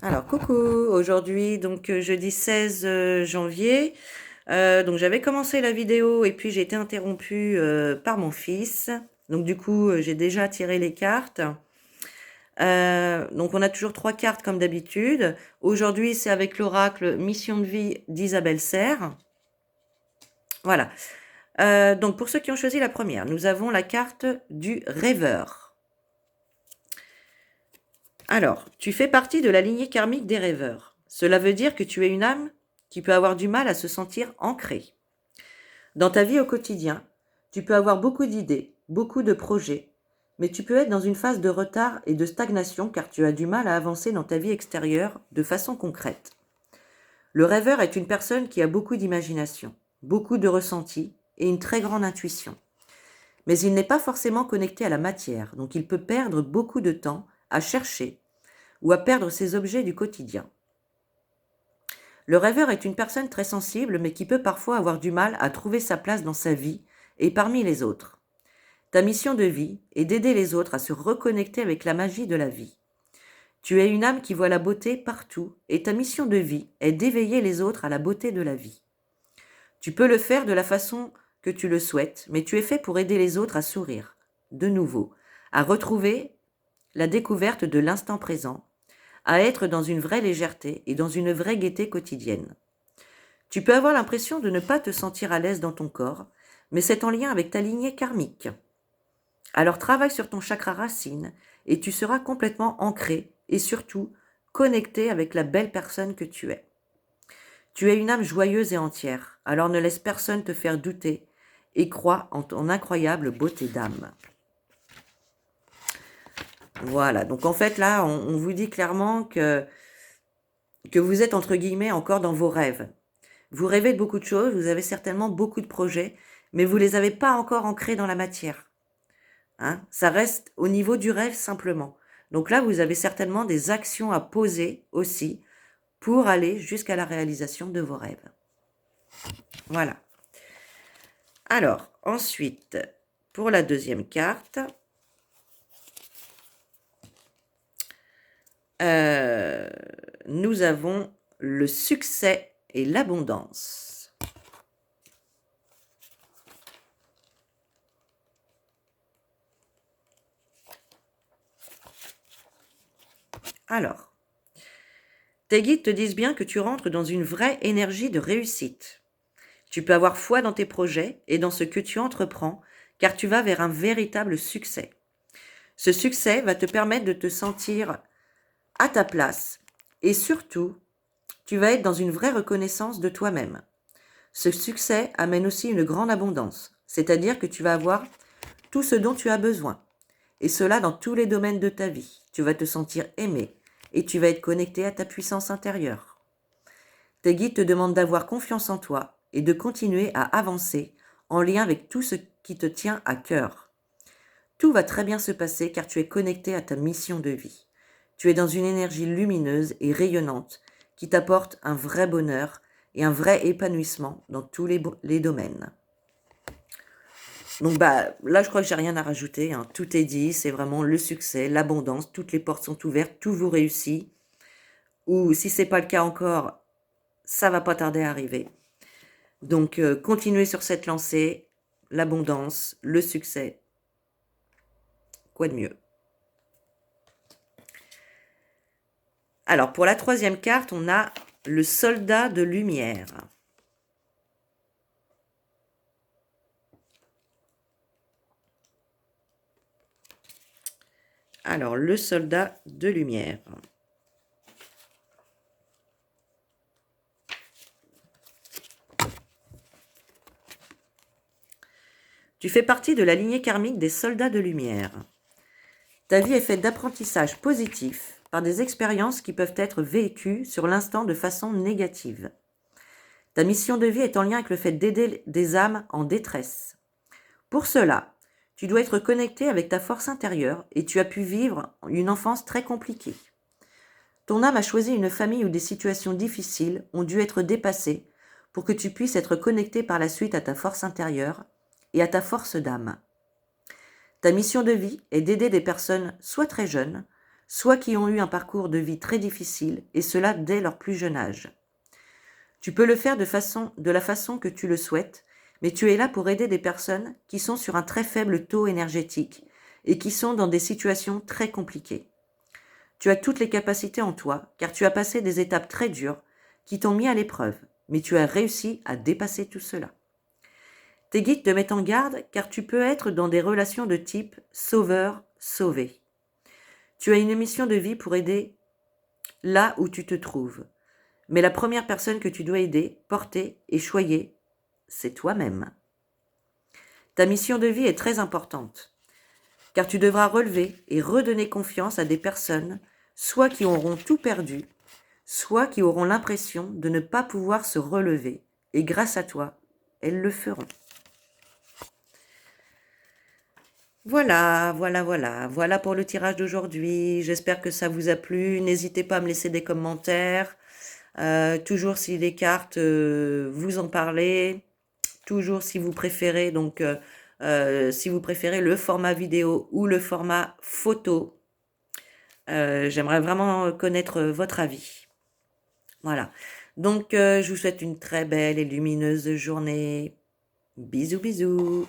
Alors, coucou, aujourd'hui, jeudi 16 janvier. Donc, j'avais commencé la vidéo et puis j'ai été interrompue par mon fils. Donc, du coup, j'ai déjà tiré les cartes. Donc, on a toujours 3 cartes comme d'habitude. Aujourd'hui, c'est avec l'oracle Mission de vie d'Isabelle Serre. Voilà. Donc, pour ceux qui ont choisi la première, nous avons la carte du rêveur. Alors, tu fais partie de la lignée karmique des rêveurs. Cela veut dire que tu es une âme qui peut avoir du mal à se sentir ancrée. Dans ta vie au quotidien, tu peux avoir beaucoup d'idées, beaucoup de projets, mais tu peux être dans une phase de retard et de stagnation car tu as du mal à avancer dans ta vie extérieure de façon concrète. Le rêveur est une personne qui a beaucoup d'imagination, beaucoup de ressenti et une très grande intuition. Mais il n'est pas forcément connecté à la matière, donc il peut perdre beaucoup de temps à chercher ou à perdre ses objets du quotidien. Le rêveur est une personne très sensible, mais qui peut parfois avoir du mal à trouver sa place dans sa vie et parmi les autres. Ta mission de vie est d'aider les autres à se reconnecter avec la magie de la vie. Tu es une âme qui voit la beauté partout et ta mission de vie est d'éveiller les autres à la beauté de la vie. Tu peux le faire de la façon que tu le souhaites, mais tu es fait pour aider les autres à sourire, de nouveau, à retrouver la découverte de l'instant présent, à être dans une vraie légèreté et dans une vraie gaieté quotidienne. Tu peux avoir l'impression de ne pas te sentir à l'aise dans ton corps, mais c'est en lien avec ta lignée karmique. Alors travaille sur ton chakra racine et tu seras complètement ancré et surtout connecté avec la belle personne que tu es. Tu es une âme joyeuse et entière, alors ne laisse personne te faire douter et crois en ton incroyable beauté d'âme. Voilà, donc en fait là, on vous dit clairement que vous êtes entre guillemets encore dans vos rêves. Vous rêvez de beaucoup de choses, vous avez certainement beaucoup de projets, mais vous ne les avez pas encore ancrés dans la matière. Hein, ça reste au niveau du rêve simplement. Donc là, vous avez certainement des actions à poser aussi pour aller jusqu'à la réalisation de vos rêves. Voilà. Alors, ensuite, pour la deuxième carte, nous avons le succès et l'abondance. Alors, tes guides te disent bien que tu rentres dans une vraie énergie de réussite. Tu peux avoir foi dans tes projets et dans ce que tu entreprends, car tu vas vers un véritable succès. Ce succès va te permettre de te sentir à ta place et surtout, tu vas être dans une vraie reconnaissance de toi-même. Ce succès amène aussi une grande abondance, c'est-à-dire que tu vas avoir tout ce dont tu as besoin, et cela dans tous les domaines de ta vie. Tu vas te sentir aimé et tu vas être connecté à ta puissance intérieure. Tes guides te demandent d'avoir confiance en toi et de continuer à avancer en lien avec tout ce qui te tient à cœur. Tout va très bien se passer car tu es connecté à ta mission de vie. Tu es dans une énergie lumineuse et rayonnante qui t'apporte un vrai bonheur et un vrai épanouissement dans tous les domaines. Donc là, je crois que j'ai rien à rajouter, hein. Tout est dit, c'est vraiment le succès, l'abondance, toutes les portes sont ouvertes, tout vous réussit. Ou si c'est pas le cas encore, ça va pas tarder à arriver. Donc continuez sur cette lancée, l'abondance, le succès. Quoi de mieux? Alors pour la troisième carte, on a le soldat de lumière. Alors, le soldat de lumière. Tu fais partie de la lignée karmique des soldats de lumière. Ta vie est faite d'apprentissages positifs par des expériences qui peuvent être vécues sur l'instant de façon négative. Ta mission de vie est en lien avec le fait d'aider des âmes en détresse. Pour cela, tu dois être connecté avec ta force intérieure et tu as pu vivre une enfance très compliquée. Ton âme a choisi une famille où des situations difficiles ont dû être dépassées pour que tu puisses être connecté par la suite à ta force intérieure et à ta force d'âme. Ta mission de vie est d'aider des personnes soit très jeunes, soit qui ont eu un parcours de vie très difficile, et cela dès leur plus jeune âge. Tu peux le faire de la façon que tu le souhaites, mais tu es là pour aider des personnes qui sont sur un très faible taux énergétique et qui sont dans des situations très compliquées. Tu as toutes les capacités en toi, car tu as passé des étapes très dures qui t'ont mis à l'épreuve, mais tu as réussi à dépasser tout cela. Tes guides te mettent en garde car tu peux être dans des relations de type sauveur-sauvé. Tu as une mission de vie pour aider là où tu te trouves. Mais la première personne que tu dois aider, porter et choyer, c'est toi-même. Ta mission de vie est très importante, car tu devras relever et redonner confiance à des personnes, soit qui auront tout perdu, soit qui auront l'impression de ne pas pouvoir se relever, et grâce à toi, elles le feront. Voilà pour le tirage d'aujourd'hui. J'espère que ça vous a plu. N'hésitez pas à me laisser des commentaires. Toujours si les cartes vous en parlez. Toujours si vous préférez, si vous préférez le format vidéo ou le format photo. J'aimerais vraiment connaître votre avis. Voilà. Donc, je vous souhaite une très belle et lumineuse journée. Bisous, bisous.